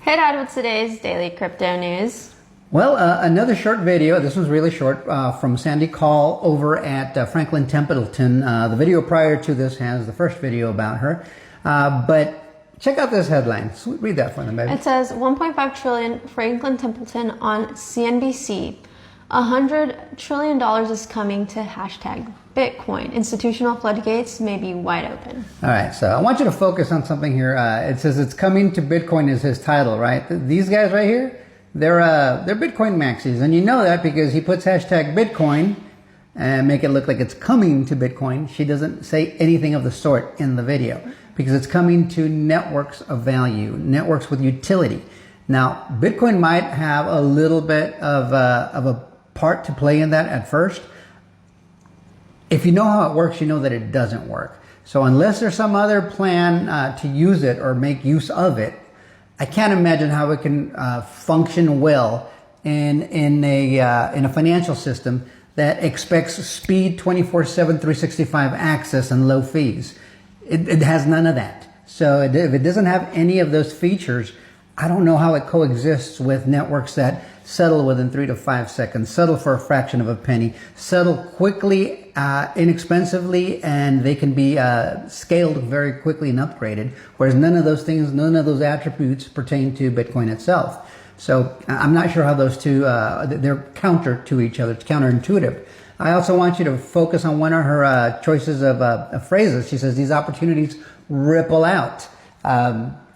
Hey Dad, what's today's daily crypto news? Well, another short video. This one's really short from Sandy Call over at Franklin Templeton. The video prior to this has the first video about her. But check out this headline. Read that for them, baby. It says 1.5 trillion Franklin Templeton on CNBC. $100 trillion is coming to hashtag Bitcoin. Institutional floodgates may be wide open. All right, so I want you to focus on something here. It says it's coming to Bitcoin is his title, right? These guys right here, they're Bitcoin maxis, and you know that because he puts hashtag Bitcoin and make it look like it's coming to Bitcoin. She doesn't say anything of the sort in the video because it's coming to networks of value, networks with utility. Now, Bitcoin might have a little bit of a part to play in that at first. If you know how it works, you know that it doesn't work. So unless there's some other plan to use it or make use of it, I can't imagine how it can function well in a financial system that expects speed, 24/7, 365 access and low fees. It has none of that. So if it doesn't have any of those features, I don't know how it coexists with networks that settle within 3 to 5 seconds, settle for a fraction of a penny, settle quickly, inexpensively, and they can be scaled very quickly and upgraded, whereas none of those things, none of those attributes pertain to Bitcoin itself. So I'm not sure how those two, they're counter to each other. It's counterintuitive. I also want you to focus on one of her choices of phrases. She says, these opportunities ripple out.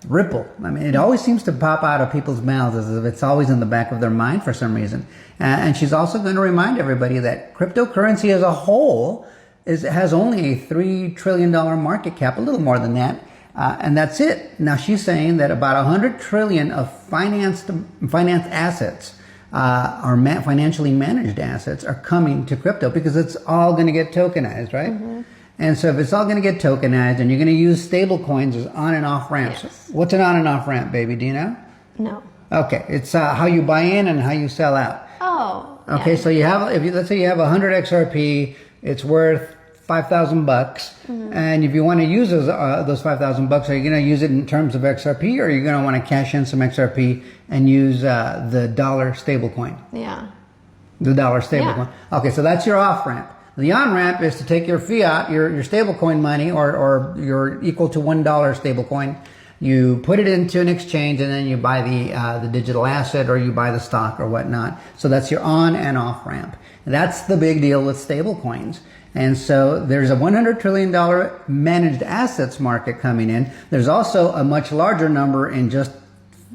Ripple. I mean, it always seems to pop out of people's mouths as if it's always in the back of their mind for some reason. And she's also going to remind everybody that cryptocurrency as a whole has only a $3 trillion market cap, a little more than that. And that's it. Now she's saying that about 100 trillion of finance assets, or financially managed assets are coming to crypto because it's all going to get tokenized, right? Mm-hmm. And so if it's all going to get tokenized and you're going to use stable coins as on and off ramps. Yes. What's an on and off ramp, baby? Do you know? No. Okay. It's how you buy in and how you sell out. Oh. Okay. Yeah. So you have, let's say you have 100 XRP, it's worth $5,000 bucks. Mm-hmm. And if you want to use those $5,000 bucks, are you going to use it in terms of XRP or are you going to want to cash in some XRP and use the dollar stable coin? Yeah. The dollar stable coin. Okay. So that's your off ramp. The on-ramp is to take your fiat, your stablecoin money, or your equal to $1 stablecoin. You put it into an exchange, and then you buy the digital asset, or you buy the stock, or whatnot. So that's your on and off ramp. And that's the big deal with stablecoins. And so there's a $100 trillion managed assets market coming in. There's also a much larger number in just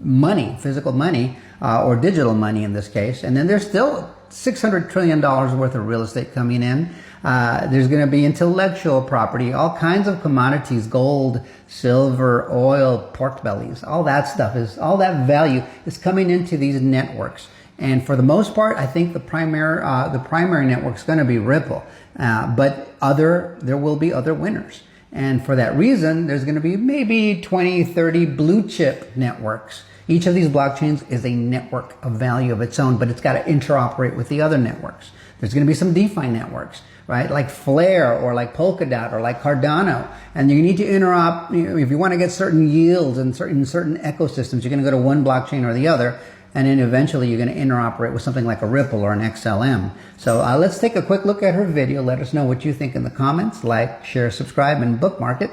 money, physical money, or digital money in this case. And then there's still $600 trillion worth of real estate coming in. There's going to be intellectual property, all kinds of commodities, gold, silver, oil, pork bellies, all that stuff all that value is coming into these networks. And for the most part, I think the primary network is going to be Ripple. But there will be other winners. And for that reason, there's going to be maybe 20, 30 blue chip networks. Each of these blockchains is a network of value of its own, but it's got to interoperate with the other networks. There's going to be some DeFi networks, right? Like Flare or like Polkadot or like Cardano. And you need to interop, if you want to get certain yields in certain ecosystems, you're going to go to one blockchain or the other. And then eventually you're going to interoperate with something like a Ripple or an XLM. So let's take a quick look at her video. Let us know what you think in the comments. Like, share, subscribe, and bookmark it.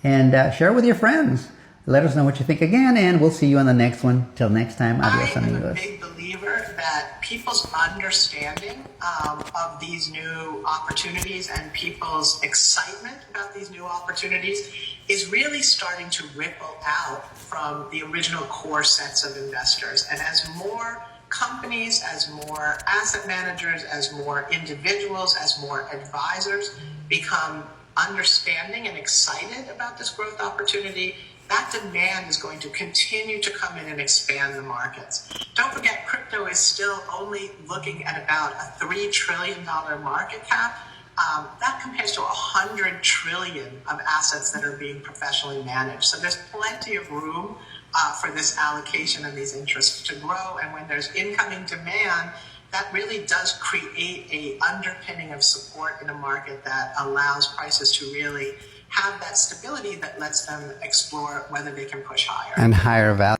And share it with your friends. Let us know what you think again, and we'll see you on the next one. Till next time, adios amigos. I'm a big believer that people's understanding of these new opportunities and people's excitement about these new opportunities is really starting to ripple out from the original core sets of investors. And as more companies, as more asset managers, as more individuals, as more advisors become understanding and excited about this growth opportunity, that demand is going to continue to come in and expand the markets. Don't forget, crypto is still only looking at about a $3 trillion market cap. That compares to 100 trillion of assets that are being professionally managed. So there's plenty of room for this allocation and these interests to grow. And when there's incoming demand, that really does create a underpinning of support in a market that allows prices to really have that stability that lets them explore whether they can push higher. And higher value.